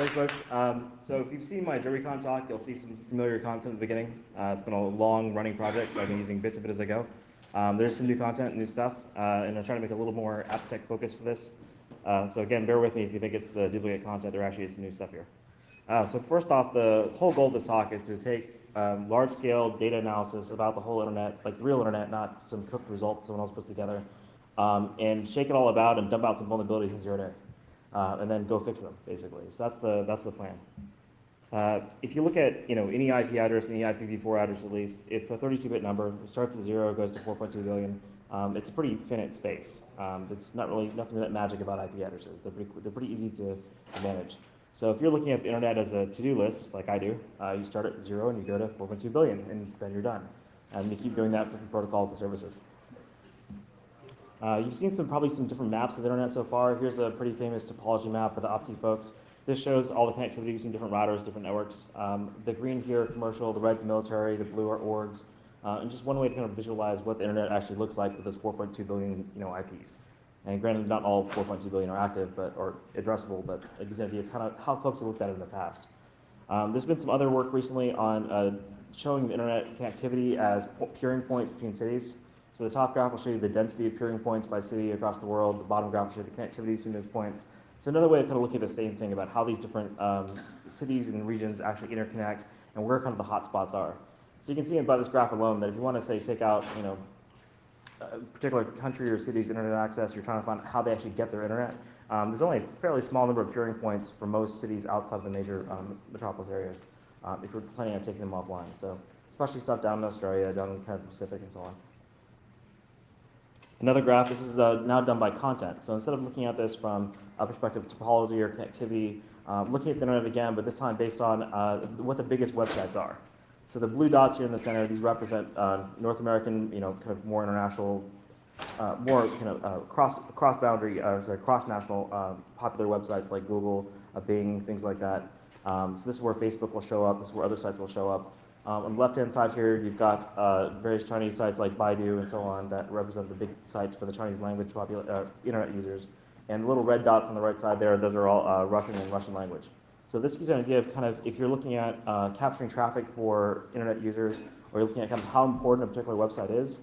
Thanks, folks. So if you've seen my DerbyCon talk, you'll see some familiar content at the beginning. It's been a long-running project, so I've been using bits of it as I go. There's some new content, new stuff, and I'm trying to make a little more AppSec focus for this. So again, bear with me if you think it's the duplicate content. There actually is some new stuff here. So first off, the whole goal of this talk is to take large-scale data analysis about the whole internet, like the real internet, not some cooked results someone else puts together, and shake it all about and dump out some vulnerabilities in 0 day. And then go fix them, basically. So that's the plan. If you look at any IP address, any IPv4 address at least, it's a 32-bit number. It starts at 0, goes to 4.2 billion. It's a pretty finite space. It's not really nothing that magic about IP addresses. They're pretty easy to manage. So if you're looking at the internet as a to-do list, like I do, you start at 0 and you go to 4.2 billion, and then you're done. And you keep doing that for protocols and services. You've seen probably some different maps of the internet so far. Here's a pretty famous topology map for the Opti folks. This shows all the connectivity between different routers, different networks. The green here are commercial, the red's military, the blue are orgs. And just one way to kind of visualize what the internet actually looks like with this 4.2 billion IPs. And granted, not all 4.2 billion are active or addressable, but it gives you an idea of kind of how folks have looked at it in the past. There's been some other work recently on showing the internet connectivity as peering points between cities. So the top graph will show you the density of peering points by city across the world. The bottom graph will show you the connectivity between those points. So another way of kind of looking at the same thing about how these different cities and regions actually interconnect and where kind of the hotspots are. So you can see by this graph alone that if you want to say take out a particular country or city's internet access, you're trying to find out how they actually get their internet. There's only a fairly small number of peering points for most cities outside of the major metropolis areas if you're planning on taking them offline. So especially stuff down in Australia, down in kind of the Pacific and so on. Another graph, this is now done by content. So instead of looking at this from a perspective of topology or connectivity, looking at the internet again, but this time based on what the biggest websites are. So the blue dots here in the center, these represent North American, kind of more international, more cross-boundary, cross-national popular websites like Google, Bing, things like that. So this is where Facebook will show up. This is where other sites will show up. On the left-hand side here, you've got various Chinese sites like Baidu and so on that represent the big sites for the Chinese language internet users. And the little red dots on the right side there, those are all Russian and Russian language. So this gives you an idea of kind of, if you're looking at capturing traffic for internet users, or you're looking at kind of how important a particular website is,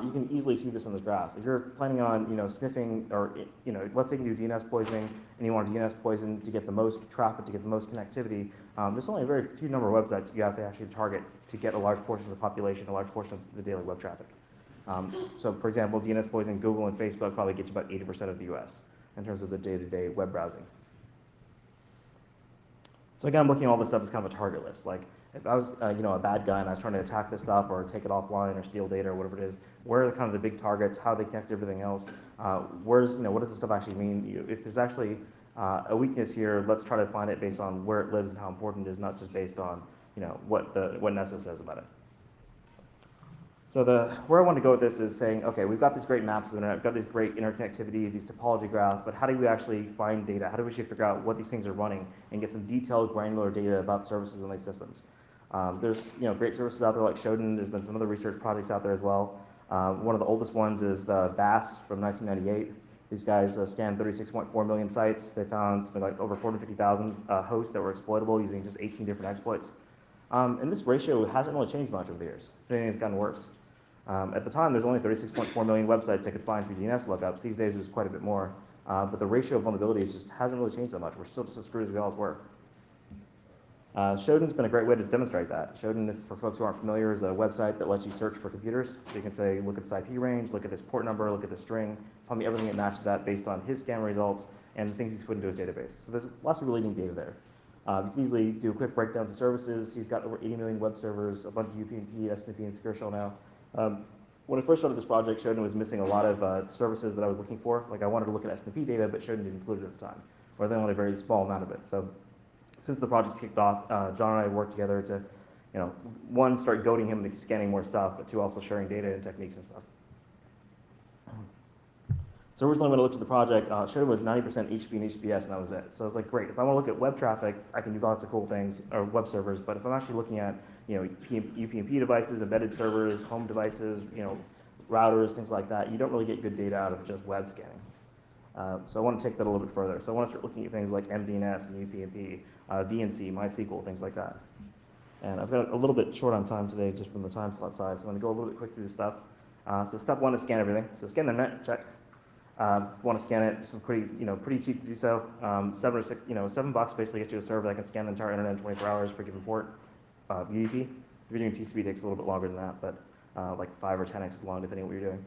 you can easily see this in this graph. If you're planning on, sniffing, or let's say you do DNS poisoning, and you want DNS poison to get the most traffic, to get the most connectivity, there's only a very few number of websites you have to actually target to get a large portion of the population, a large portion of the daily web traffic. So, for example, DNS poisoning, Google and Facebook probably get you about 80% of the US in terms of the day-to-day web browsing. So again, I'm looking at all this stuff as kind of a target list. Like, if I was, a bad guy and I was trying to attack this stuff or take it offline or steal data or whatever it is, where are kind of the big targets? How they connect to everything else? What does this stuff actually mean? If there's actually a weakness here, let's try to find it based on where it lives and how important it is, not just based on, what NASA says about it. So where I want to go with this is saying, okay, we've got these great maps of the internet, we've got these great interconnectivity, these topology graphs, but how do we actually find data? How do we actually figure out what these things are running and get some detailed, granular data about services in these systems? There's great services out there like Shodan. There's been some other research projects out there as well. One of the oldest ones is the BAS from 1998. These guys scanned 36.4 million sites. They found something like over 450,000 hosts that were exploitable using just 18 different exploits. And this ratio hasn't really changed much over the years. If anything, it's gotten worse. At the time, there's only 36.4 million websites they could find through DNS lookups. These days, there's quite a bit more. But the ratio of vulnerabilities just hasn't really changed that much. We're still just as screwed as we always were. Shodan's been a great way to demonstrate that. Shodan, for folks who aren't familiar, is a website that lets you search for computers. So you can say, look at this IP range, look at this port number, look at this string, tell me everything that matches that based on his scan results and the things he's put into his database. So there's lots of really neat data there. You can easily do quick breakdowns of services. He's got over 80 million web servers, a bunch of UPnP, SNMP, and Secure Shell now. When I first started this project, Shodan was missing a lot of services that I was looking for. Like I wanted to look at SNMP data, but Shodan didn't include it at the time, or they only a very small amount of it. So since the project's kicked off, John and I worked together to, one, start goading him into scanning more stuff, but two, also sharing data and techniques and stuff. So originally when I looked at the project, Shodan was 90% HTTP and HTTPS, and that was it. So I was like, great, if I want to look at web traffic, I can do lots of cool things, or web servers, but if I'm actually looking at UPnP devices, embedded servers, home devices, routers, things like that, you don't really get good data out of just web scanning. So I want to take that a little bit further. So I want to start looking at things like MDNS and UPnP, VNC, MySQL, things like that. And I've got a little bit short on time today just from the time slot side, so I'm going to go a little bit quick through the stuff. So step one is scan everything. So scan the net, check. If you want to scan it, it's pretty cheap to do so. $7 basically gets you a server that can scan the entire internet in 24 hours for a given port. UDP. If you're doing TCP, it takes a little bit longer than that, but like 5 or 10x as long depending on what you're doing.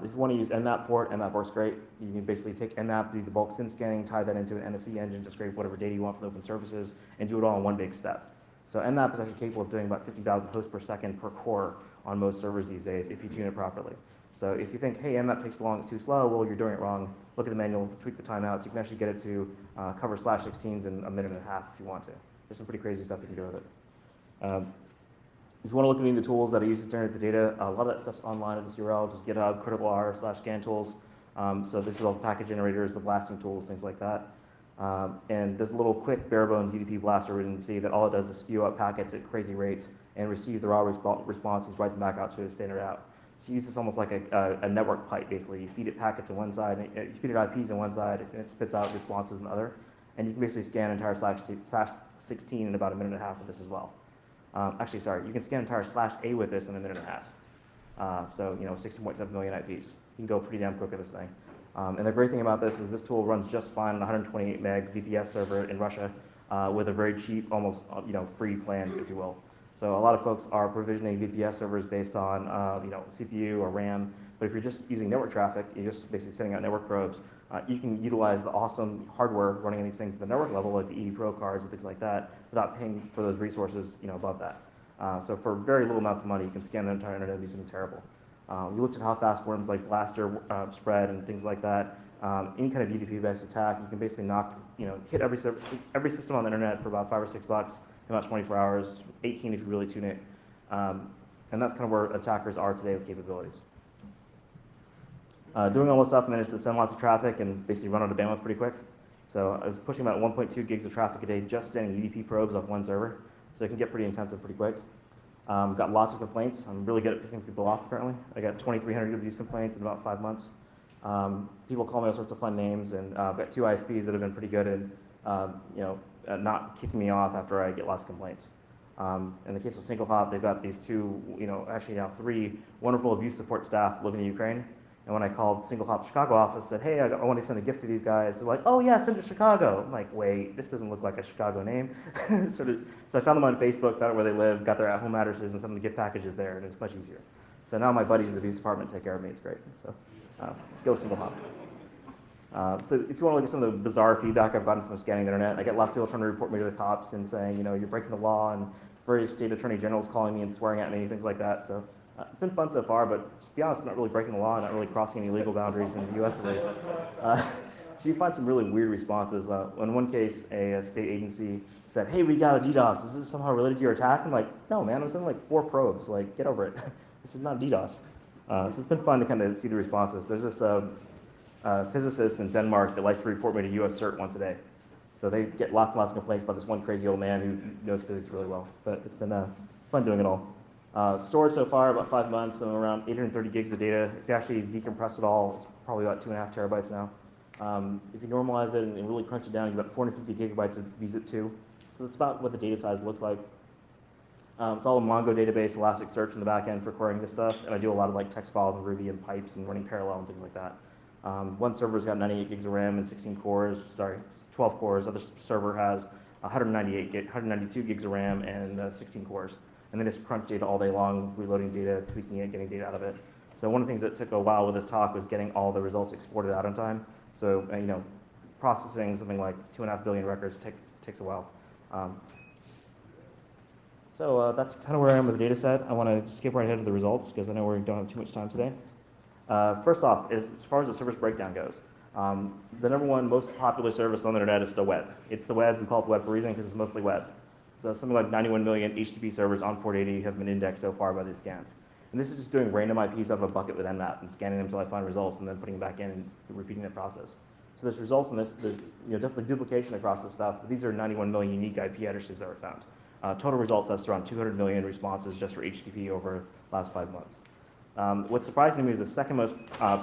If you want to use Nmap for it, Nmap works great. You can basically take Nmap, do the bulk SYN scanning, tie that into an NSE engine to scrape whatever data you want from open services, and do it all in one big step. So Nmap is actually capable of doing about 50,000 hosts per second per core on most servers these days if you tune it properly. So if you think, hey, Nmap takes too long, it's too slow, well, you're doing it wrong. Look at the manual, tweak the timeouts. You can actually get it to cover /16s in a minute and a half if you want to. There's some pretty crazy stuff you can do with it. If you want to look at any of the tools that I use to generate the data, a lot of that stuff's online at this URL, just GitHub, critical/scan tools. So this is all the packet generators, the blasting tools, things like that. And this little quick bare bones UDP blaster redundancy that all it does is spew out packets at crazy rates and receive the raw responses, write them back out to a standard out. So you use this almost like a network pipe, basically. You feed it packets on one side, and you feed it IPs on one side, and it spits out responses on the other. And you can basically scan entire /16 in about a minute and a half with this as well. Actually, sorry, you can scan entire /A with this in a minute and a half. So, 16.7 million IPs. You can go pretty damn quick at this thing. And the great thing about this is this tool runs just fine on a 128 meg VPS server in Russia with a very cheap, almost free plan, if you will. So a lot of folks are provisioning VPS servers based on CPU or RAM. But if you're just using network traffic, you're just basically sending out network probes. You can utilize the awesome hardware running on these things at the network level, like the EE Pro cards and things like that, without paying for those resources above that. So for very little amounts of money, you can scan the entire internet and do something terrible. We looked at how fast worms like Blaster spread and things like that. Any kind of UDP-based attack, you can basically hit every system on the internet for about $5 or $6 in about 24 hours, 18 if you really tune it. And that's kind of where attackers are today with capabilities. Doing all this stuff managed to send lots of traffic and basically run out of bandwidth pretty quick. So I was pushing about 1.2 gigs of traffic a day just sending UDP probes off one server. So it can get pretty intensive pretty quick. Got lots of complaints. I'm really good at pissing people off apparently. I got 2,300 of these complaints in about 5 months. People call me all sorts of fun names, and I've got 2 ISPs that have been pretty good at not kicking me off after I get lots of complaints. In the case of SingleHop, they've got these 2, actually now 3 wonderful abuse support staff living in Ukraine. And when I called SingleHop Chicago office, said, hey, I want to send a gift to these guys. They're like, oh yeah, send to Chicago. I'm like, wait, this doesn't look like a Chicago name. So I found them on Facebook, found out where they live, got their at-home addresses, and sent them the gift packages there, and it's much easier. So now my buddies in the abuse department take care of me. It's great. So go SingleHop. So if you want to look at some of the bizarre feedback I've gotten from scanning the internet, I get lots of people trying to report me to the cops and saying, you're breaking the law, and various state attorney generals calling me and swearing at me, things like that. So it's been fun so far, but to be honest, I'm not really breaking the law, not really crossing any legal boundaries in the U.S. at least. So you find some really weird responses. In one case, a state agency said, hey, we got a DDoS. Is this somehow related to your attack? I'm like, no, man, I'm sending like 4 probes. Like, get over it. This is not DDoS. So it's been fun to kind of see the responses. There's this physicist in Denmark that likes to report me to UFCert once a day. So they get lots and lots of complaints about this one crazy old man who knows physics really well. But it's been fun doing it all. Stored so far about 5 months, and around 830 gigs of data. If you actually decompress it all, it's probably about 2.5 terabytes now. If you normalize it and really crunch it down, you get about 450 gigabytes of vzip 2. So that's about what the data size looks like. It's all a Mongo database, Elasticsearch in the back end for querying this stuff, and I do a lot of text files and Ruby and pipes and running parallel and things like that. One server's got 98 gigs of RAM and 12 cores. Other server has 192 gigs of RAM and 16 cores. And then just crunch data all day long, reloading data, tweaking it, getting data out of it. So one of the things that took a while with this talk was getting all the results exported out on time. So processing something like 2.5 billion records takes a while. So that's kind of where I am with the data set. I want to skip right ahead to the results because I know we don't have too much time today. First off, as far as the service breakdown goes, the #1 most popular service on the internet is still web. It's the web. We call it the web for a reason because it's mostly web. So something like 91 million HTTP servers on port 80 have been indexed so far by these scans. And this is just doing random IPs out of a bucket with Nmap and scanning them until I find results and then putting them back in and repeating that process. So there's results in this. There's definitely duplication across this stuff, but these are 91 million unique IP addresses that were found. Total results, that's around 200 million responses just for HTTP over the last 5 months. What's surprising to me is the second most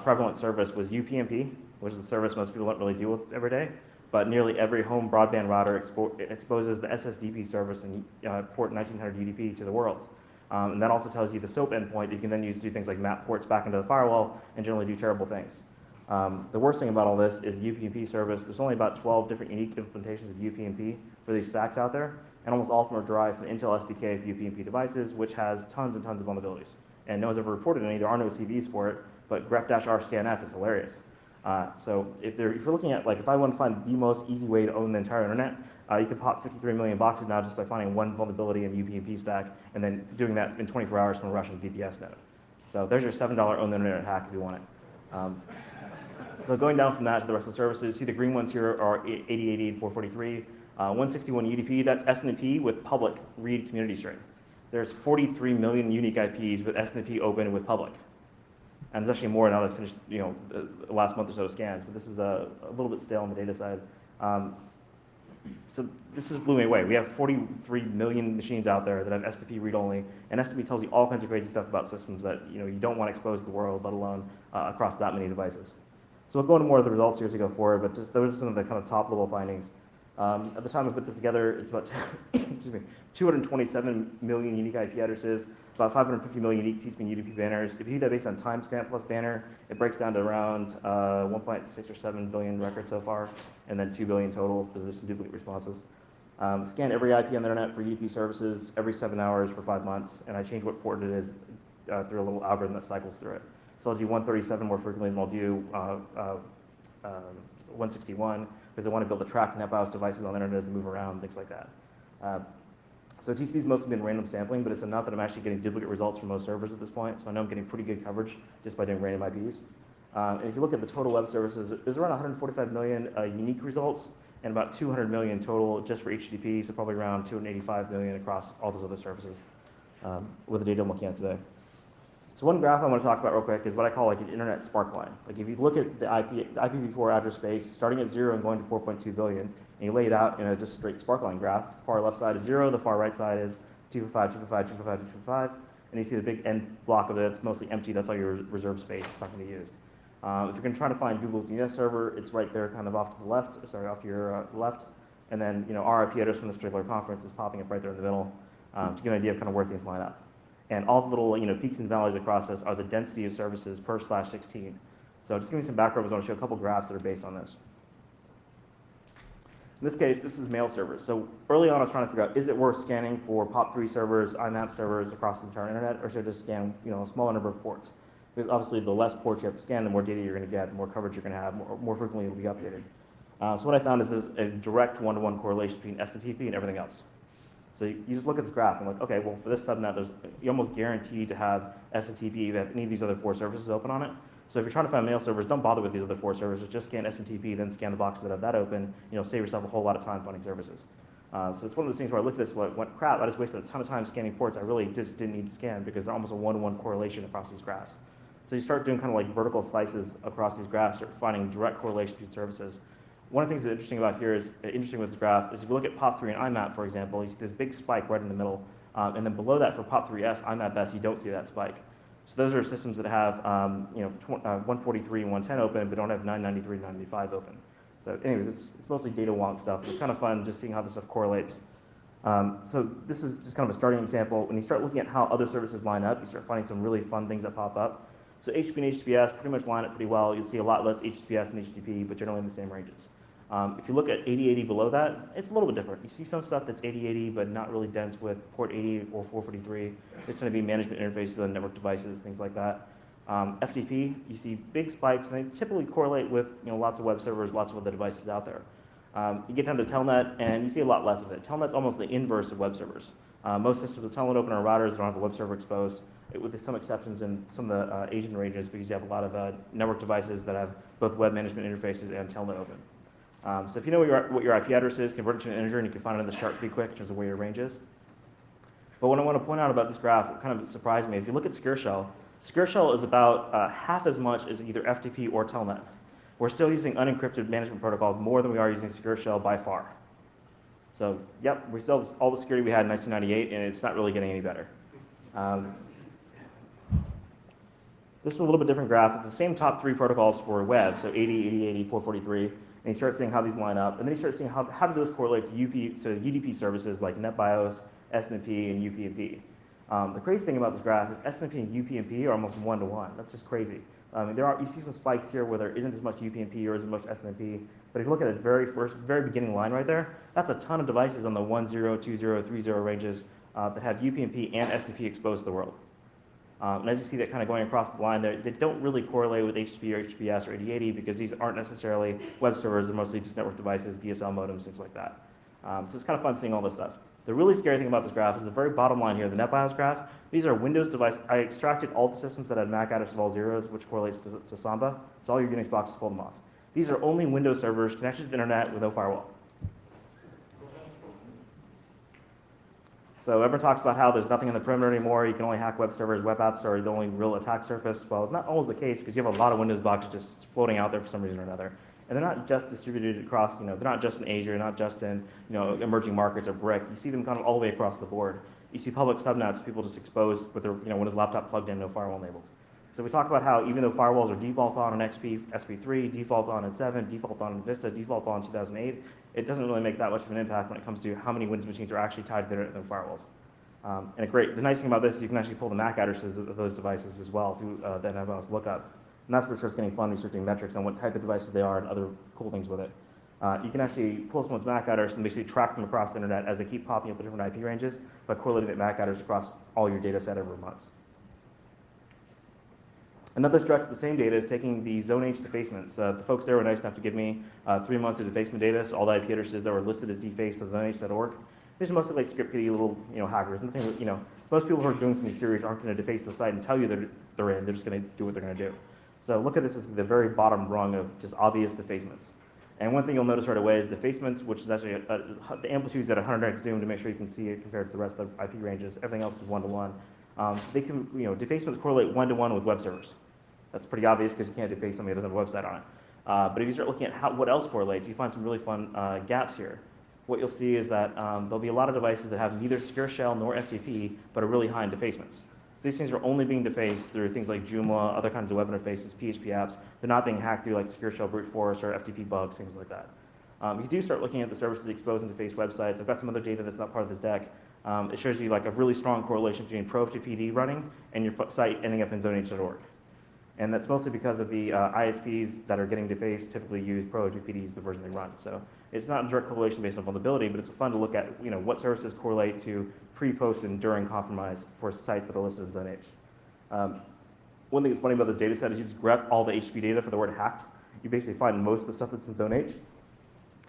prevalent service was UPnP, which is the service most people don't really deal with every day. but nearly every home broadband router exposes the SSDP service and port 1900 UDP to the world. And that also tells you the SOAP endpoint that you can then use to do things like map ports back into the firewall and generally do terrible things. The worst thing about all this is the UPnP service. There's only about 12 different unique implementations of UPnP for these stacks out there, and almost all of them are derived from Intel SDK for UPnP devices, which has tons and tons of vulnerabilities. And no one's ever reported any. There are no CVs for it, but grep-r scanf is hilarious. So if you're looking at, like, if I want to find the most easy way to own the entire internet, you could pop 53 million boxes now just by finding one vulnerability in the UPnP stack and then doing that in 24 hours from a Russian VPS node. So there's your $7 own the internet hack if you want it. So going down from that to the rest of the services, see the green ones here are 8080 and 443. 161 UDP, that's SNMP with public read community string. There's 43 million unique IPs with SNMP open with public. And there's actually more now that I finished, the last month or so of scans, but this is a little bit stale on the data side. So this blew me away. We have 43 million machines out there that have STP read-only, and STP tells you all kinds of crazy stuff about systems that you don't want to expose to the world, let alone across that many devices. So we'll go into more of the results here as we go forward, but just those are some of the kind of top-level findings. At the time I put this together, it's about 227 million unique IP addresses, about 550 million unique T-Spin UDP banners. If you do that based on timestamp plus banner, it breaks down to around 1.6 or 7 billion records so far, and then 2 billion total because there's some duplicate responses. Scan every IP on the internet for UDP services every 7 hours for 5 months, and I change what port it is through a little algorithm that cycles through it. So I'll do 137 more frequently than I'll do 161, because I want to be able to track NetBIOS devices on the internet as they move around, things like that. So TCP's mostly been random sampling, but it's enough that I'm actually getting duplicate results from most servers at this point, so I know I'm getting pretty good coverage just by doing random IPs. And if you look at the total web services, there's around 145 million unique results, and about 200 million total just for HTTP, so probably around 285 million across all those other services with the data I'm looking at today. So one graph I want to talk about real quick is what I call like an internet spark line. Like if you look at the IPv4 address space, starting at 0 and going to 4.2 billion, and you lay it out in a just straight spark line graph, the far left side is 0, the far right side is 255, 255, 255, 255, and you see the big end block of it, it's mostly empty, that's all your reserve space, it's not going to be used. If you're going to try to find Google's DNS server, it's right there kind of off to the left, off to your left, and then our IP address from this particular conference is popping up right there in the middle to get an idea of kind of where things line up. And all the little peaks and valleys across this are the density of services per /16. So just give me some background. I want to show a couple graphs that are based on this. In this case, this is mail servers. So early on, I was trying to figure out, is it worth scanning for POP3 servers, IMAP servers across the entire internet, or should I just scan a smaller number of ports? Because obviously, the less ports you have to scan, the more data you're going to get, the more coverage you're going to have, more frequently it'll be updated. So what I found is a direct one-to-one correlation between SNMP and everything else. So you just look at this graph and like, okay, well for this subnet, you're almost guaranteed to have SNMP if any of these other 4 services open on it. So if you're trying to find mail servers, don't bother with these other 4 services. Just scan SNMP, then scan the boxes that have that open. Save yourself a whole lot of time finding services. So it's one of those things where I looked at this, went, crap, I just wasted a ton of time scanning ports I really just didn't need to scan because they're almost a one-to-one correlation across these graphs. So you start doing kind of like vertical slices across these graphs, start finding direct correlation between services. One of the things that's interesting about here is, interesting with this graph, is if you look at POP3 and IMAP, for example, you see this big spike right in the middle, and then below that for POP3S, IMAP-S, you don't see that spike. So those are systems that have 143 and 110 open, but don't have 993 and 995 open. So anyways, it's mostly data wonk stuff. It's kind of fun just seeing how this stuff correlates. So this is just kind of a starting example. When you start looking at how other services line up, you start finding some really fun things that pop up. So HTTP and HTTPS pretty much line up pretty well. You'll see a lot less HTTPS and HTTP, but generally in the same ranges. If you look at 8080 below that, it's a little bit different. You see some stuff that's 8080, but not really dense with port 80 or 443. It's going to be management interfaces on network devices, things like that. FTP, you see big spikes, and they typically correlate with lots of web servers, lots of other devices out there. You get down to Telnet, and you see a lot less of it. Telnet's almost the inverse of web servers. Most systems with Telnet open are routers that don't have a web server exposed, with some exceptions in some of the Asian regions, because you have a lot of network devices that have both web management interfaces and Telnet open. So if you know what your IP address is, convert it to an integer, and you can find it in the chart pretty quick in terms of where your range is. But what I want to point out about this graph, it kind of surprised me. If you look at Secure Shell is about half as much as either FTP or Telnet. We're still using unencrypted management protocols more than we are using Secure Shell by far. So, yep, we still have all the security we had in 1998, and it's not really getting any better. This is a little bit different graph. It's the same top 3 protocols for web, so 80, 80, 80, 443. And and you start seeing how these line up, and then you start seeing how do those correlate to UDP services like NetBIOS, SNMP, and UPnP. The crazy thing about this graph is SNMP and UPnP are almost 1-to-1. That's just crazy. You see some spikes here where there isn't as much UPnP or as much SNMP, but if you look at the very beginning line right there, that's a ton of devices on the 10, 20, 30 ranges that have UPnP and SNMP exposed to the world. And as you see that kind of going across the line there, they don't really correlate with HTTP or HTTPS or 8080 because these aren't necessarily web servers, they're mostly just network devices, DSL modems, things like that. So it's kind of fun seeing all this stuff. The really scary thing about this graph is the very bottom line here, the NetBIOS graph. These are Windows devices. I extracted all the systems that had MAC address of all zeros, which correlates to Samba. So all your Unix boxes pull them off. These are only Windows servers connected to the internet with no firewall. So everyone talks about how there's nothing in the perimeter anymore. You can only hack web servers, web apps are the only real attack surface. Well, it's not always the case because you have a lot of Windows boxes just floating out there for some reason or another. And they're not just distributed across, they're not just in Asia, not just in, emerging markets or BRIC. You see them kind of all the way across the board. You see public subnets, people just exposed with their, Windows laptop plugged in, no firewall enabled. So we talk about how even though firewalls are default on XP, SP3, default on in 7, default on in Vista, default on in 2008, it doesn't really make that much of an impact when it comes to how many Windows machines are actually tied to the internet and firewalls. The nice thing about this is you can actually pull the MAC addresses of those devices as well through the NetBIOS lookup. And that's where it starts getting fun, researching metrics on what type of devices they are and other cool things with it. You can actually pull someone's MAC address and basically track them across the internet as they keep popping up with different IP ranges by correlating that MAC address across all your data set over months. Another stretch of the same data is taking the zone H defacements. The folks there were nice enough to give me 3 months of defacement data, so all the IP addresses that were listed as defaced on zoneh.org. These are mostly like script kiddie little hackers. Nothing, most people who are doing something serious aren't going to deface the site and tell you that they're in. They're just going to do what they're going to do. So look at this as the very bottom rung of just obvious defacements. And one thing you'll notice right away is defacements, which is actually the amplitude's at 100x zoom to make sure you can see it compared to the rest of the IP ranges. Everything else is 1-to-1. They can, defacements correlate 1-to-1 with web servers. That's pretty obvious because you can't deface somebody that doesn't have a website on it. But if you start looking at what else correlates, you find some really fun gaps here. What you'll see is that there'll be a lot of devices that have neither secure shell nor FTP, but are really high in defacements. So these things are only being defaced through things like Joomla, other kinds of web interfaces, PHP apps. They're not being hacked through like secure shell brute force or FTP bugs, things like that. You do start looking at the services exposed and defaced websites. I've got some other data that's not part of this deck. It shows you like a really strong correlation between pro-FTPD running and your site ending up in zoneh.org. And that's mostly because of the ISPs that are getting defaced typically use pro-FTPD as the version they run. So it's not a direct correlation based on vulnerability, but it's fun to look at what services correlate to pre, post, and during compromise for sites that are listed in Zone H. One thing that's funny about this data set is you just grab all the HTTP data for the word hacked. You basically find most of the stuff that's in Zone H,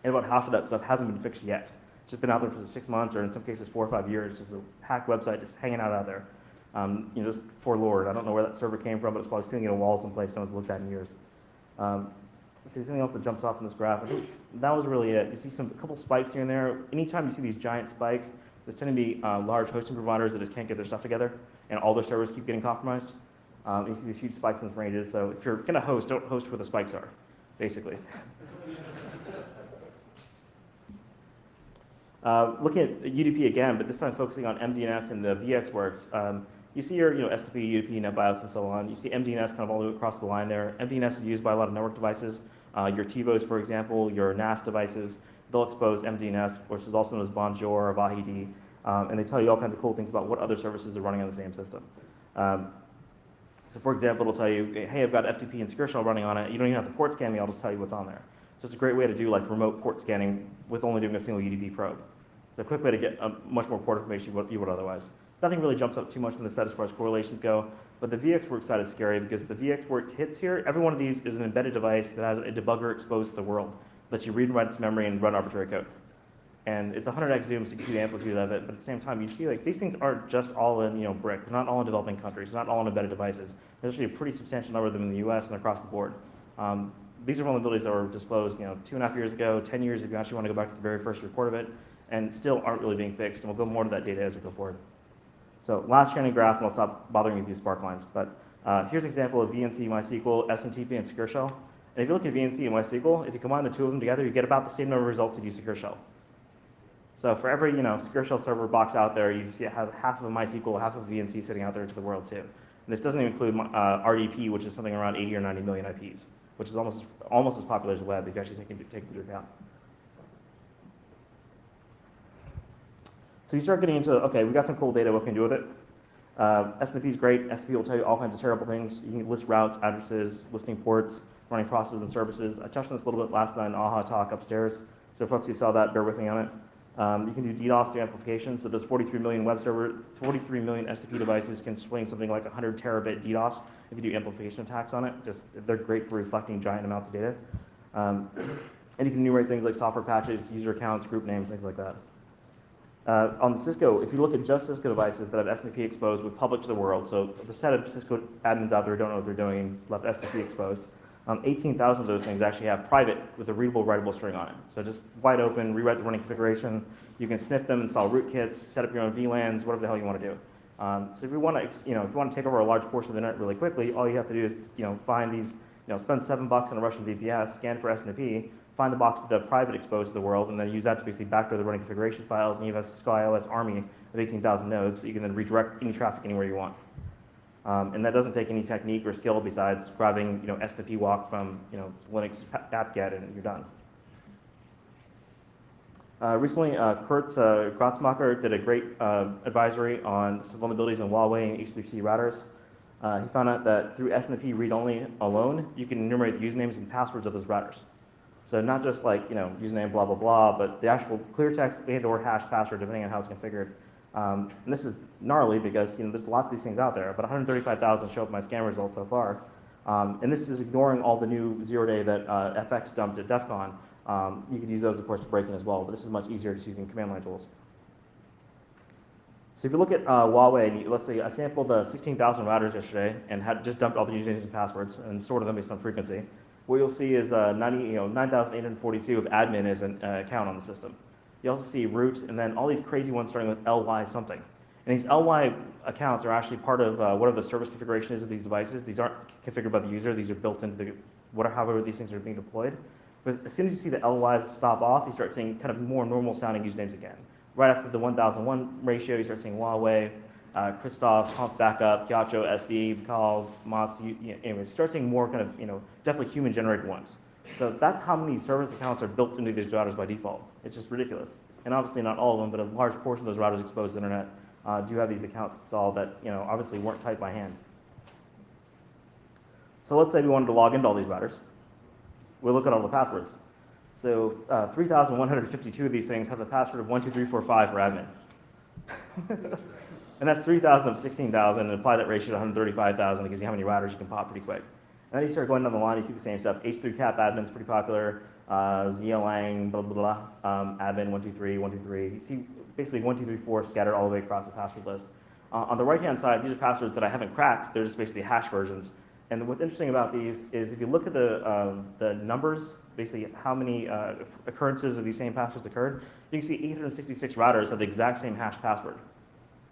and about half of that stuff hasn't been fixed yet. It's just been out there for 6 months, or in some cases 4 or 5 years, just a hacked website just hanging out there. Just forlorn. I don't know where that server came from, but it's probably sitting in a wall someplace no one's looked at in years. Let's see, something else that jumps off in this graph. I think that was really it. You see a couple spikes here and there. Anytime you see these giant spikes, there's tend to be large hosting providers that just can't get their stuff together, and all their servers keep getting compromised. You see these huge spikes in these ranges. So if you're going to host, don't host where the spikes are, basically. Looking at UDP again, but this time focusing on MDNS and the VxWorks. You see your STP, UDP, NetBIOS, and so on. You see MDNS kind of all the way across the line there. MDNS is used by a lot of network devices. Your TiVos, for example, your NAS devices, they'll expose MDNS, which is also known as Bonjour or Vahidi, and they tell you all kinds of cool things about what other services are running on the same system. So for example, it'll tell you, hey, I've got FTP and Secure Shell running on it. You don't even have to port scan me, I'll just tell you what's on there. So it's a great way to do like remote port scanning with only doing a single UDP probe. So a quick way to get much more port information you would otherwise. Nothing really jumps up too much from the set as far as correlations go, but the VxWorks side is scary because the VxWorks hits here, every one of these is an embedded device that has a debugger exposed to the world. Lets you read and write its memory and run arbitrary code. And it's 100x zoom, so you can see the amplitude of it, but at the same time, you see like these things aren't just all in BRIC. They're not all in developing countries. They're not all in embedded devices. There's actually a pretty substantial number of them in the US and across the board. These are vulnerabilities that were disclosed 2.5 years ago, 10 years if you actually want to go back to the very first report of it, and still aren't really being fixed, and we'll go more to that data as we go forward. So last training graph, and I'll stop bothering you with these spark lines, but here's an example of VNC, MySQL, SNTP, and Secure Shell. And if you look at VNC and MySQL, if you combine the two of them together, you get about the same number of results that you Secure Shell. So for every Secure Shell server box out there, you see have half of a MySQL, half of a VNC sitting out there to the world too. And this doesn't even include RDP, which is something around 80 or 90 million IPs. which is almost as popular as web if you actually take into account. So you start getting into, okay, we got some cool data, what can we do with it? SNMP is great. SNMP will tell you all kinds of terrible things. You can list routes, addresses, listing ports, running processes and services. I touched on this a little bit last night in AHA talk upstairs. So folks who saw that, bear with me on it. You can do DDoS through amplification. So those 43 million SNMP devices can swing something like 100 terabit DDoS if you do amplification attacks on it. They're great for reflecting giant amounts of data. And you can enumerate things like software patches, user accounts, group names, things like that. On Cisco, if you look at just Cisco devices that have SNMP exposed with public to the world, so the set of Cisco admins out there who don't know what they're doing left SNMP exposed, 18,000 of those things actually have private with a readable, writable string on it. So just wide open, rewrite the running configuration. You can sniff them, install rootkits, set up your own VLANs, whatever the hell you want to do. So if you want to, if you want to take over a large portion of the internet really quickly, all you have to do is, find these, spend $7 on a Russian VPS, scan for SNMP, find the box that have private exposed to the world, and then use that to basically backdoor the running configuration files, and you have a Cisco IOS army of 18,000 nodes that you can then redirect any traffic anywhere you want. And that doesn't take any technique or skill besides grabbing, SNMP walk from, Linux apt-get, and you're done. Recently, Kurt Grotzmacher did a great advisory on some vulnerabilities in Huawei and H3C routers. He found out that through SNMP read-only alone, you can enumerate the usernames and passwords of those routers. So not just like, username, blah, blah, blah, but the actual clear text and/or hash password, depending on how it's configured. And this is gnarly because, there's lots of these things out there, but 135,000 show up in my scan results so far. And this is ignoring all the new zero-day that FX dumped at DEF CON. You could use those, of course, to break in as well, but this is much easier just using command line tools. So if you look at Huawei, and let's say I sampled 16,000 routers yesterday and had just dumped all the usernames and passwords and sorted them based on frequency. What you'll see is 9,842 of admin as an account on the system. You also see root, and then all these crazy ones starting with ly something. And these ly accounts are actually part of whatever the service configuration is of these devices. These aren't configured by the user. These are built into the however these things are being deployed. But as soon as you see the lys stop off, you start seeing kind of more normal sounding usernames again. Right after the 1001 ratio, you start seeing Huawei, Christoph, Pump Backup, Gyacho, SB, Call, Mots, anyways, you start seeing more kind of, definitely human-generated ones. So that's how many service accounts are built into these routers by default. It's just ridiculous. And obviously not all of them, but a large portion of those routers exposed to the internet do have these accounts installed that, obviously weren't typed by hand. So let's say we wanted to log into all these routers. We'll look at all the passwords. So 3,152 of these things have the password of 12345 for admin. And that's 3,000 of 16,000, and apply that ratio to 135,000 because you see how many routers you can pop pretty quick. And then you start going down the line, you see the same stuff. H3cap admin's pretty popular, Zlang, blah, blah, blah, admin 123, 123. You see basically 1234 scattered all the way across the password list. On the right-hand side, these are passwords that I haven't cracked. They're just basically hash versions. And what's interesting about these is if you look at the numbers, basically how many occurrences of these same passwords occurred, you can see 866 routers have the exact same hash password.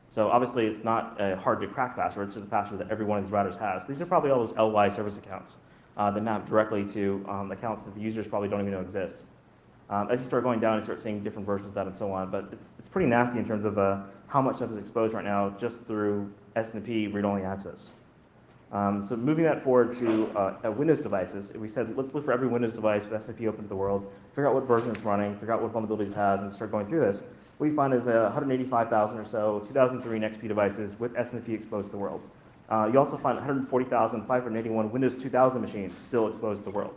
So obviously it's not a hard to crack password, it's just a password that every one of these routers has. These are probably all those ly service accounts that map directly to accounts that the users probably don't even know exist. As you start going down, you start seeing different versions of that and so on, but it's pretty nasty in terms of how much stuff is exposed right now just through SNMP read-only access. So moving that forward to Windows devices, we said let's look for every Windows device with SNMP open to the world, figure out what version it's running, figure out what vulnerabilities it has, and start going through this. What we find is 185,000 or so 2003 and XP devices with SNMP exposed to the world. You also find 140,581 Windows 2000 machines still exposed to the world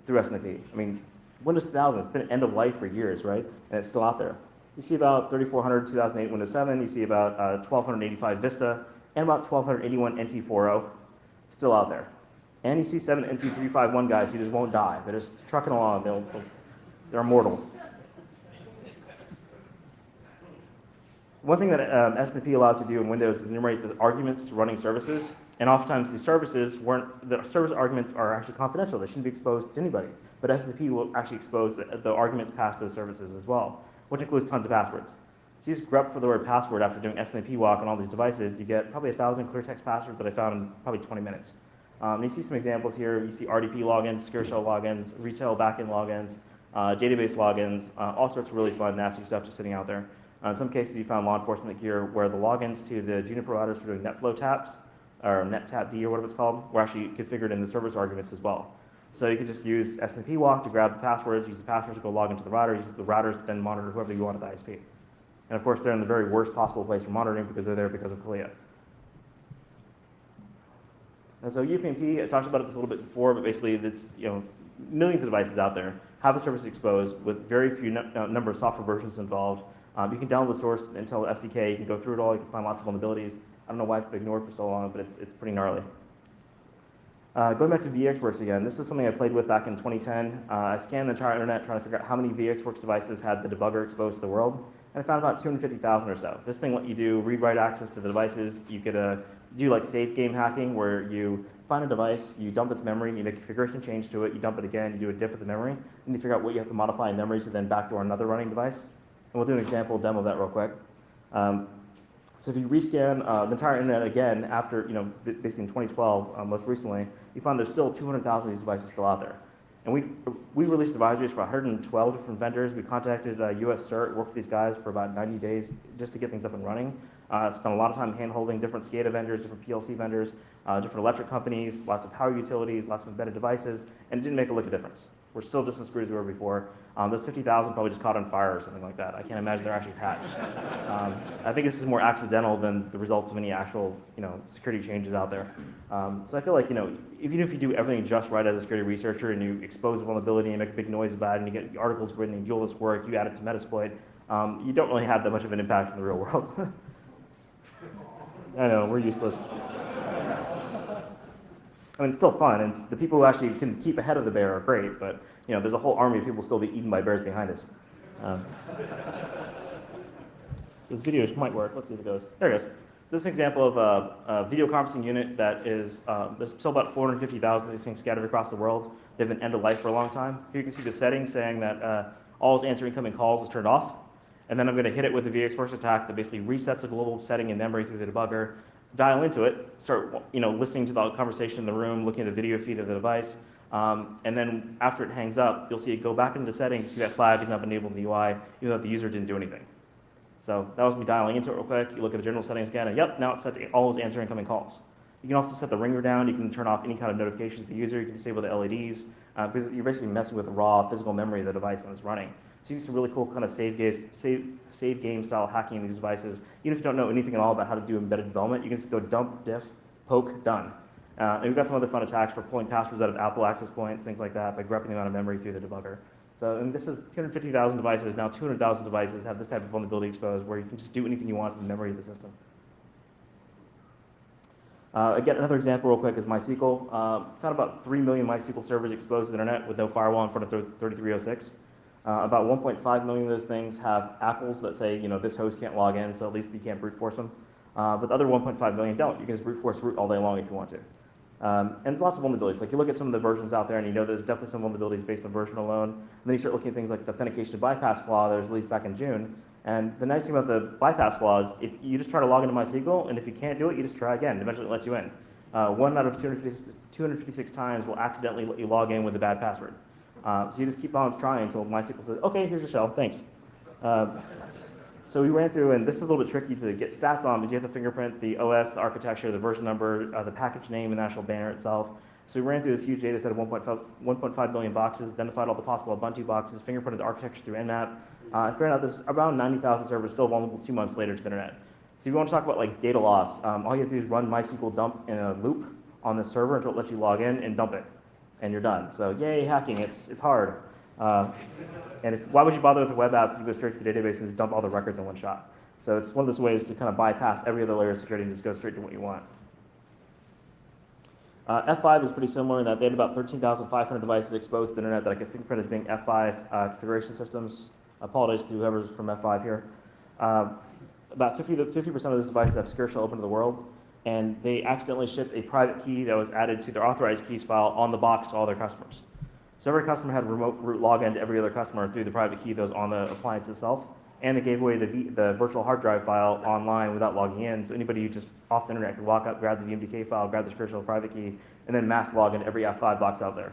through SNMP. I mean, Windows 2000, it's been end of life for years, right? And it's still out there. You see about 3,400 2008 Windows 7, you see about 1,285 Vista, and about 1,281 NT40 still out there. And you see 7 NT351 guys who just won't die. They're just trucking along, they're immortal. One thing that SNMP allows you to do in Windows is enumerate the arguments to running services, and oftentimes the service arguments are actually confidential. They shouldn't be exposed to anybody, but SNMP will actually expose the arguments passed to those services as well, which includes tons of passwords. So you just grep for the word password after doing SNMP walk on all these devices, you get probably 1,000 clear text passwords that I found in probably 20 minutes. You see some examples here. You see RDP logins, secure shell logins, retail backend logins, database logins, all sorts of really fun, nasty stuff just sitting out there. In some cases, you found law enforcement gear where the logins to the Juniper routers for doing NetFlow taps, or NetTapD or whatever it's called, were actually configured in the service arguments as well. So you can just use SNMP walk to grab the passwords, use the passwords to go log into the router, use the routers to then monitor whoever you want at the ISP. And of course, they're in the very worst possible place for monitoring because they're there because of CALIA. And so UPnP, I talked about this a little bit before, but basically this, millions of devices out there have a service exposed with very few number of software versions involved. You can download the source Intel SDK, you can go through it all, you can find lots of vulnerabilities. I don't know why it's been ignored for so long, but it's pretty gnarly. Going back to VxWorks again, this is something I played with back in 2010. I scanned the entire internet trying to figure out how many VxWorks devices had the debugger exposed to the world, and I found about 250,000 or so. This thing let you do read-write access to the devices. You could do like safe game hacking, where you find a device, you dump its memory, you make a configuration change to it, you dump it again, you do a diff with the memory, and you figure out what you have to modify in memory to then backdoor another running device. And we'll do an example demo of that real quick. So if you rescan the entire internet again after, basically in 2012, most recently, you find there's still 200,000 of these devices still out there. And we released advisories for 112 different vendors. We contacted US CERT, worked with these guys for about 90 days just to get things up and running. Spent a lot of time hand-holding different SCADA vendors, different PLC vendors, different electric companies, lots of power utilities, lots of embedded devices, and it didn't make a lick of difference. We're still just as screwed as we were before. Those 50,000 probably just caught on fire or something like that. I can't imagine they're actually patched. I think this is more accidental than the results of any actual, security changes out there. So I feel like, even if you do everything just right as a security researcher and you expose a vulnerability and make a big noise about it and you get articles written and you do all this work, you add it to Metasploit, you don't really have that much of an impact in the real world. I know, we're useless. I mean, it's still fun, and the people who actually can keep ahead of the bear are great, but there's a whole army of people still be eaten by bears behind us. This video might work. Let's see if it goes. There it goes. So this is an example of a video conferencing unit that is, there's still about 450,000 of these things scattered across the world. They've been end of life for a long time. Here you can see the settings saying that always answer incoming calls is turned off. And then I'm going to hit it with a VxWorks attack that basically resets the global setting in memory through the debugger, dial into it, start listening to the conversation in the room, looking at the video feed of the device, and then after it hangs up, you'll see it go back into the settings, see that flag is not been enabled in the UI, even though the user didn't do anything. So that was me dialing into it real quick. You look at the general settings again, and yep, now it's set to always answer incoming calls. You can also set the ringer down. You can turn off any kind of notification to the user. You can disable the LEDs, because you're basically messing with the raw physical memory of the device when it's running. So you can do some really cool kind of save game style hacking in these devices. Even if you don't know anything at all about how to do embedded development, you can just go dump, diff, poke, done. And we've got some other fun attacks for pulling passwords out of Apple access points, things like that, by grepping the amount of memory through the debugger. So and this is 250,000 devices. Now 200,000 devices have this type of vulnerability exposed where you can just do anything you want to the memory of the system. Again, another example real quick is MySQL. Found about 3 million MySQL servers exposed to the internet with no firewall in front of 3306. About 1.5 million of those things have apples that say, this host can't log in, so at least you can't brute force them. But the other 1.5 million don't. You can just brute force root all day long if you want to. And there's lots of vulnerabilities. Like you look at some of the versions out there and there's definitely some vulnerabilities based on version alone. And then you start looking at things like the authentication bypass flaw that was released back in June. And the nice thing about the bypass flaw is if you just try to log into MySQL, and if you can't do it, you just try again. Eventually it lets you in. 1 out of 256 times will accidentally let you log in with a bad password. So you just keep on trying until MySQL says, okay, here's your shell, thanks. So we ran through, and this is a little bit tricky to get stats on, because you have to fingerprint the OS, the architecture, the version number, the package name, and the actual banner itself. So we ran through this huge data set of 1.5 billion boxes, identified all the possible Ubuntu boxes, fingerprinted the architecture through Nmap, and figured out there's around 90,000 servers still vulnerable 2 months later to the internet. So if you want to talk about like data loss, all you have to do is run MySQL dump in a loop on the server until it lets you log in and dump it, and you're done. So yay, hacking, it's hard. And why would you bother with a web app if you go straight to the database and just dump all the records in one shot? So it's one of those ways to kind of bypass every other layer of security and just go straight to what you want. F5 is pretty similar in that they had about 13,500 devices exposed to the internet that I could fingerprint as being F5 configuration systems. I apologize to whoever's from F5 here. About 50% of those devices have secure shell open to the world, and they accidentally shipped a private key that was added to their authorized keys file on the box to all their customers. So every customer had a remote root login to every other customer through the private key that was on the appliance itself, and they gave away the virtual hard drive file online without logging in, so anybody who just off the internet could walk up, grab the VMDK file, grab the secure shell private key, and then mass log into every F5 box out there.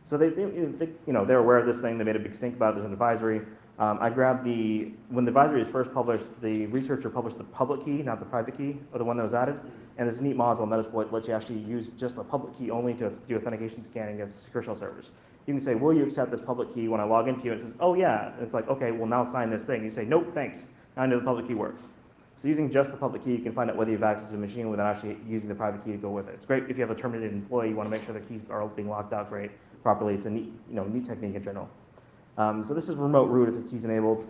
So they're aware of this thing. They made a big stink about it. There's an advisory. I grabbed when the advisory was first published, the researcher published the public key, not the private key, or the one that was added. And there's a neat module in Metasploit that lets you actually use just a public key only to do authentication scanning of secure shell servers. You can say, will you accept this public key when I log into you? And it says, oh yeah. And it's like, okay, well now sign this thing. You say, nope, thanks. Now I know the public key works. So using just the public key, you can find out whether you have access to a machine without actually using the private key to go with it. It's great if you have a terminated employee, you want to make sure the keys are being locked out properly. It's a neat, neat technique in general. So this is remote root if the key's enabled.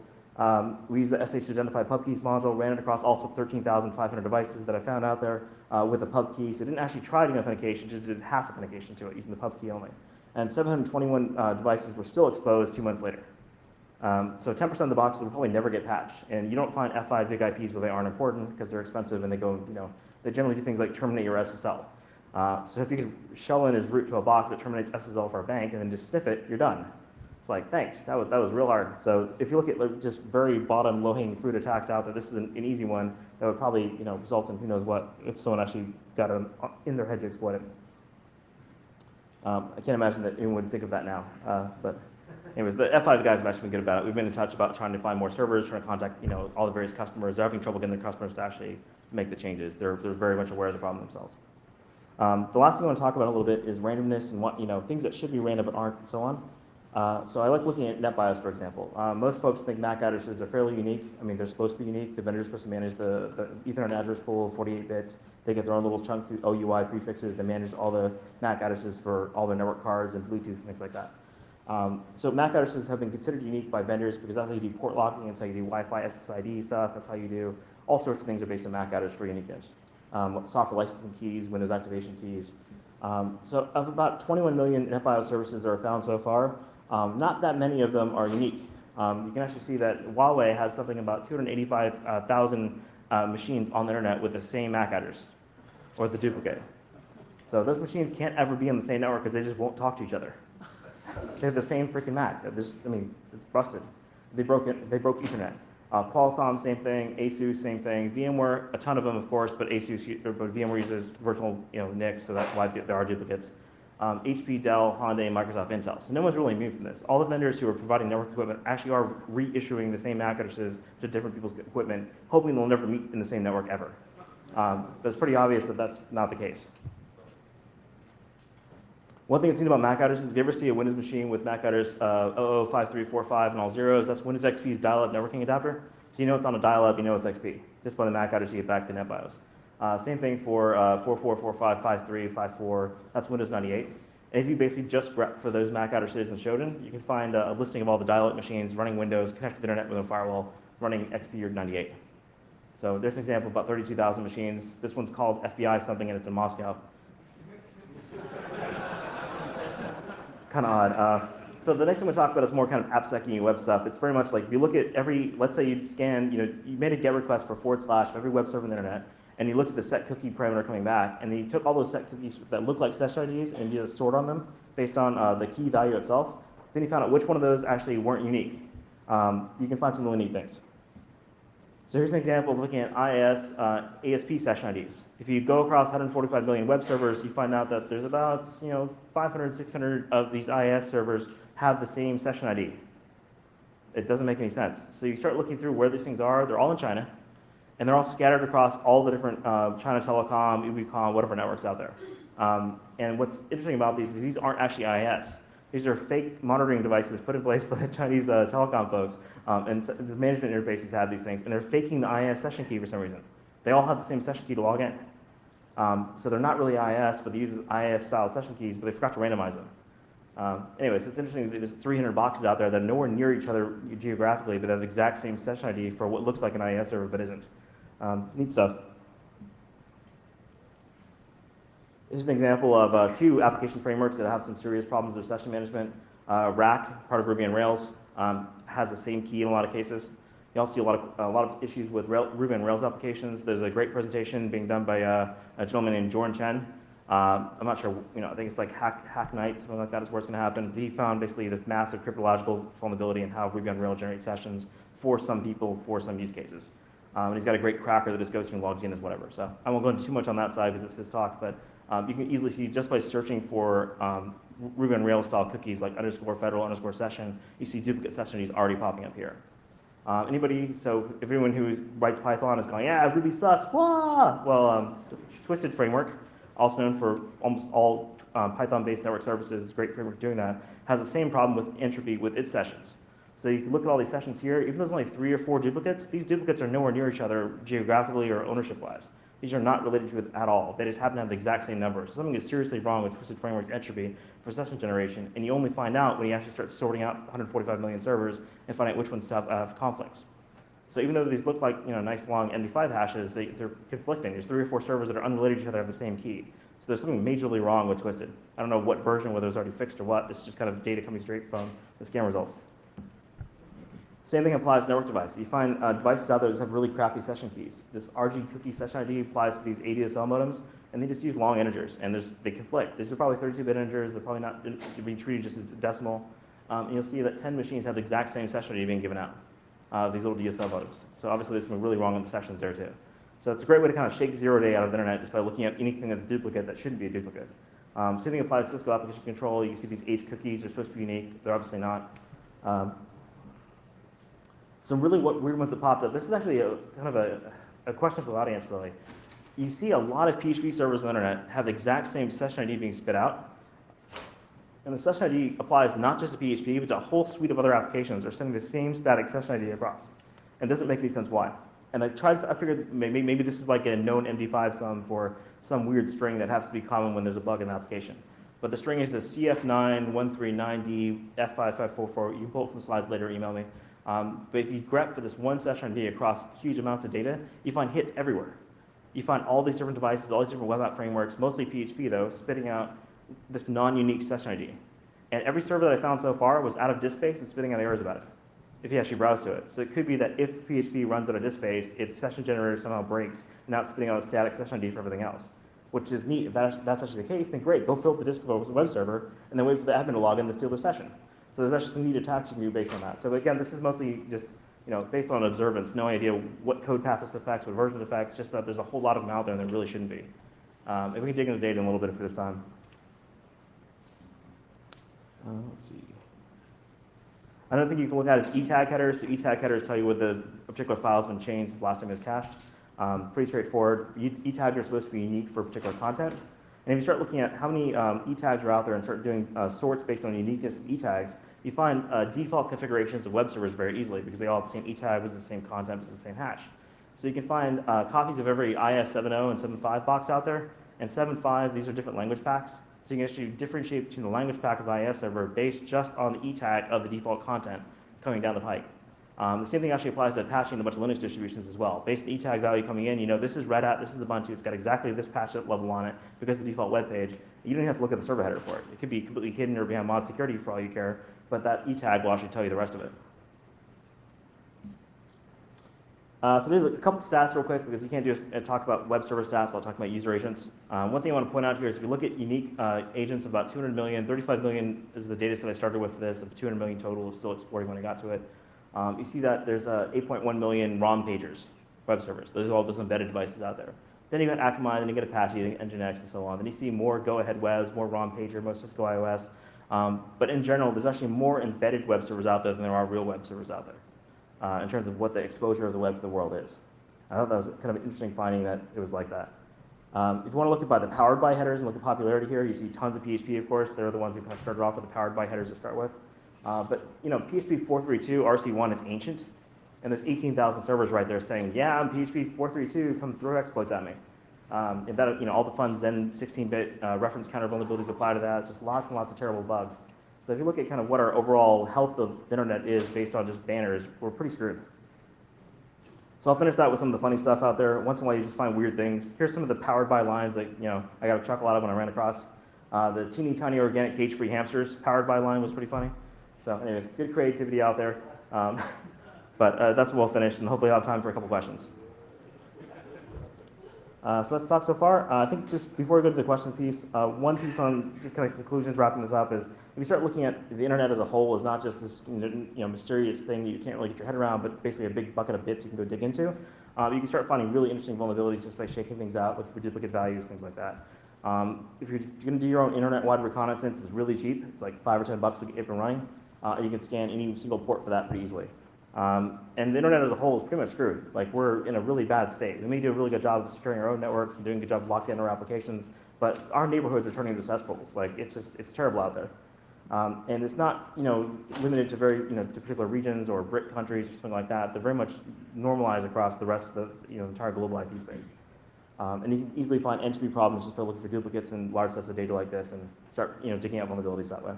We use the SH identify pub keys module, ran it across all 13,500 devices that I found out there with the pub key. So it didn't actually try doing authentication, just did half authentication to it using the pub key only. And 721 devices were still exposed 2 months later. So 10% of the boxes will probably never get patched. And you don't find F5 big IPs where they aren't important because they're expensive and they go, they generally do things like terminate your SSL. So if you could shell in as root to a box that terminates SSL for a bank and then just sniff it, you're done. It's like, thanks, that was real hard. So if you look at just very bottom low-hanging fruit attacks out there, this is an easy one that would probably result in who knows what if someone actually got it in their head to exploit it. I can't imagine that anyone would think of that now. But anyways, the F5 guys have actually been good about it. We've been in touch about trying to find more servers, trying to contact all the various customers. They're having trouble getting their customers to actually make the changes. They're very much aware of the problem themselves. The last thing I want to talk about a little bit is randomness and what things that should be random but aren't, and so on. So I like looking at NetBIOS, for example. Most folks think MAC addresses are fairly unique. I mean, they're supposed to be unique. The vendor's supposed to manage the Ethernet address pool, 48 bits. They get their own little chunk through OUI prefixes. They manage all the MAC addresses for all their network cards and Bluetooth and things like that. So MAC addresses have been considered unique by vendors because that's how you do port locking, that's how you do Wi-Fi SSID stuff, that's how you do all sorts of things are based on MAC address for uniqueness. Software licensing keys, Windows activation keys. So of about 21 million NetBIOS services that are found so far, not that many of them are unique. You can actually see that Huawei has something about 285,000 machines on the internet with the same MAC address, or the duplicate. So those machines can't ever be on the same network because they just won't talk to each other. They have the same freaking MAC. It's busted. They broke Ethernet. Qualcomm, same thing. ASUS, same thing. VMware, a ton of them, of course, but VMware uses virtual NICs, so that's why there are duplicates. HP, Dell, Honda, Microsoft, Intel. So no one's really immune from this. All the vendors who are providing network equipment actually are reissuing the same MAC addresses to different people's equipment, hoping they'll never meet in the same network ever. But it's pretty obvious that that's not the case. One thing that's neat about MAC addresses, if you ever see a Windows machine with MAC address 005345 and all zeros, that's Windows XP's dial-up networking adapter. So you know it's on a dial-up, you know it's XP. Just by the MAC address you get back to NetBIOS. Same thing for 44455354, that's Windows 98. And if you basically just grep for those MAC addresses and showed them, you can find a listing of all the dial-up machines running Windows, connected to the internet with a firewall, running XP or 98. So there's an example of about 32,000 machines. This one's called FBI something and it's in Moscow. Kind of odd. So the next thing we'll talk about is more kind of AppSecUSA web stuff. It's very much like if you look at let's say you scan, you made a GET request for / of every web server on the internet, and you looked at the set cookie parameter coming back, and then you took all those set cookies that look like session IDs and you just sort on them based on the key value itself. Then you found out which one of those actually weren't unique. You can find some really neat things. So here's an example of looking at IIS ASP session IDs. If you go across 145 million web servers, you find out that there's about 500, 600 of these IIS servers have the same session ID. It doesn't make any sense. So you start looking through where these things are. They're all in China, and they're all scattered across all the different China Telecom, Ubicom, whatever networks out there. And what's interesting about these aren't actually IIS. These are fake monitoring devices put in place by the Chinese telecom folks, and so the management interfaces have these things, and they're faking the IIS session key for some reason. They all have the same session key to log in. So they're not really IIS, but they use IIS-style session keys, but they forgot to randomize them. Anyways, it's interesting that there's 300 boxes out there that are nowhere near each other geographically, but have the exact same session ID for what looks like an IIS server, but isn't. Neat stuff. Here's an example of two application frameworks that have some serious problems with session management. Rack, part of Ruby on Rails, has the same key in a lot of cases. You also see a lot of issues with Ruby on Rails applications. There's a great presentation being done by a gentleman named Jordan Chen. I'm not sure, I think it's like Hack Night, something like that is where it's going to happen. He found basically this massive cryptological vulnerability in how Ruby on Rails generates sessions for some people, for some use cases. And he's got a great cracker that just goes through and logs in as whatever. So I won't go into too much on that side because it's his talk, but You can easily see just by searching for Ruby on Rails style cookies like _federal_session, you see duplicate session IDs already popping up here. So everyone who writes Python is going, yeah, Ruby sucks, wah! Well, Twisted framework, also known for almost all Python-based network services, great framework doing that, has the same problem with entropy with its sessions. So you can look at all these sessions here, even though there's only 3 or 4 duplicates, these duplicates are nowhere near each other geographically or ownership-wise. These are not related to it at all. They just happen to have the exact same number. So something is seriously wrong with Twisted Framework's entropy for session generation, and you only find out when you actually start sorting out 145 million servers and find out which ones have conflicts. So even though these look like nice long MD5 hashes, they're conflicting. There's 3 or 4 servers that are unrelated to each other have the same key. So there's something majorly wrong with Twisted. I don't know what version, whether it's already fixed or what. This is just kind of data coming straight from the scan results. Same thing applies to network devices. You find devices out there that have really crappy session keys. This RG cookie session ID applies to these ADSL modems, and they just use long integers, and they conflict. These are probably 32-bit integers. They're probably not being treated just as decimal. And you'll see that 10 machines have the exact same session ID being given out, these little DSL modems. So obviously there's something really wrong in the sessions there too. So it's a great way to kind of shake 0-day out of the internet just by looking at anything that's a duplicate that shouldn't be a duplicate. Same thing applies to Cisco application control. You see these ACE cookies are supposed to be unique. They're obviously not. Some really weird ones that popped up. This is actually kind of a question for the audience, really. You see a lot of PHP servers on the internet have the exact same session ID being spit out. And the session ID applies not just to PHP, but to a whole suite of other applications that are sending the same static session ID across. And it doesn't make any sense why. And I figured maybe this is like a known MD5 sum for some weird string that happens to be common when there's a bug in the application. But the string is the CF9139D F5544. You can pull it from slides later, email me. But if you grep for this one session ID across huge amounts of data, you find hits everywhere. You find all these different devices, all these different web app frameworks, mostly PHP though, spitting out this non-unique session ID. And every server that I found so far was out of disk space and spitting out errors about it, if you actually browse to it. So it could be that if PHP runs out of disk space, its session generator somehow breaks, and now it's spitting out a static session ID for everything else, which is neat. If that's actually the case, then great, go fill up the disk of a web server, and then wait for the admin to log in to steal the session. So there's actually some neat attacks you can do based on that. So again, this is mostly just based on observance, no idea what code path this affects, what version it affects, just that there's a whole lot of them out there and there really shouldn't be. And we can dig into the data in a little bit for this time. Let's see. Another thing you can look at is eTag headers. So eTag headers tell you whether a particular file has been changed since the last time it was cached. Pretty straightforward. eTags are supposed to be unique for particular content. And if you start looking at how many eTags are out there and start doing sorts based on uniqueness of eTags, you find default configurations of web servers very easily because they all have the same eTag with the same content, with the same hash. So you can find copies of every IS 7.0 and 7.5 box out there. And 7.5, these are different language packs. So you can actually differentiate between the language pack of the IS server based just on the eTag of the default content coming down the pike. The same thing actually applies to Apache and a bunch of Linux distributions as well. Based on the eTag value coming in, this is Red Hat, this is Ubuntu, it's got exactly this patch level on it because of the default web page. You don't have to look at the server header for it. It could be completely hidden or behind mod security for all you care, but that eTag will actually tell you the rest of it. So there's a couple stats real quick because you can't just talk about web server stats, I'll talk about user agents. One thing I want to point out here is if you look at unique agents of about 200 million, 35 million is the data set I started with for this, of 200 million total, is still exploring when I got to it. You see that there's 8.1 million ROM pagers, web servers. Those are all those embedded devices out there. Then you got Akamai, then you get Apache, then Nginx, and so on. Then you see more go-ahead webs, more ROM pager, most Cisco iOS. But in general, there's actually more embedded web servers out there than there are real web servers out there in terms of what the exposure of the web to the world is. I thought that was kind of an interesting finding that it was like that. If you want to look at the powered by headers and look at popularity here, you see tons of PHP, of course. They're the ones who kind of started off with the powered by headers to start with. But PHP 4.3.2 RC1 is ancient, and there's 18,000 servers right there saying, yeah, I'm PHP 4.3.2, come throw exploits at me. And that, all the fun Zen 16-bit reference counter vulnerabilities apply to that, just lots and lots of terrible bugs. So if you look at kind of what our overall health of the internet is based on just banners, we're pretty screwed. So I'll finish that with some of the funny stuff out there. Once in a while you just find weird things. Here's some of the powered by lines that I got a chuckle out of when I ran across. The teeny tiny organic cage-free hamsters powered by line was pretty funny. So anyways, good creativity out there. But that's what we'll finish, and hopefully I'll have time for a couple questions. So let's talk so far. I think just before we go to the questions piece, one piece on just kind of conclusions, wrapping this up, is if you start looking at the internet as a whole is not just this mysterious thing that you can't really get your head around, but basically a big bucket of bits you can go dig into. You can start finding really interesting vulnerabilities just by shaking things out, looking for duplicate values, things like that. If you're going to do your own internet-wide reconnaissance, it's really cheap. It's like $5 or $10 to get up and running, and you can scan any single port for that pretty easily. And the internet as a whole is pretty much screwed. Like, we're in a really bad state. We may do a really good job of securing our own networks and doing a good job of locking in our applications, but our neighborhoods are turning into cesspools. Like, it's terrible out there. And it's not, limited to to particular regions or BRIC countries or something like that. They're very much normalized across the rest of the, entire global IP space. And you can easily find entropy problems just by looking for duplicates in large sets of data like this and start, digging out vulnerabilities that way.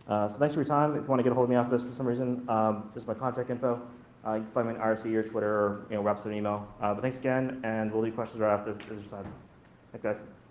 So thanks for your time. If you want to get a hold of me after this for some reason, just my contact info. You can find me on IRC or Twitter or, Rhapsody email. But thanks again, and we'll do questions right after this time. Thanks, guys.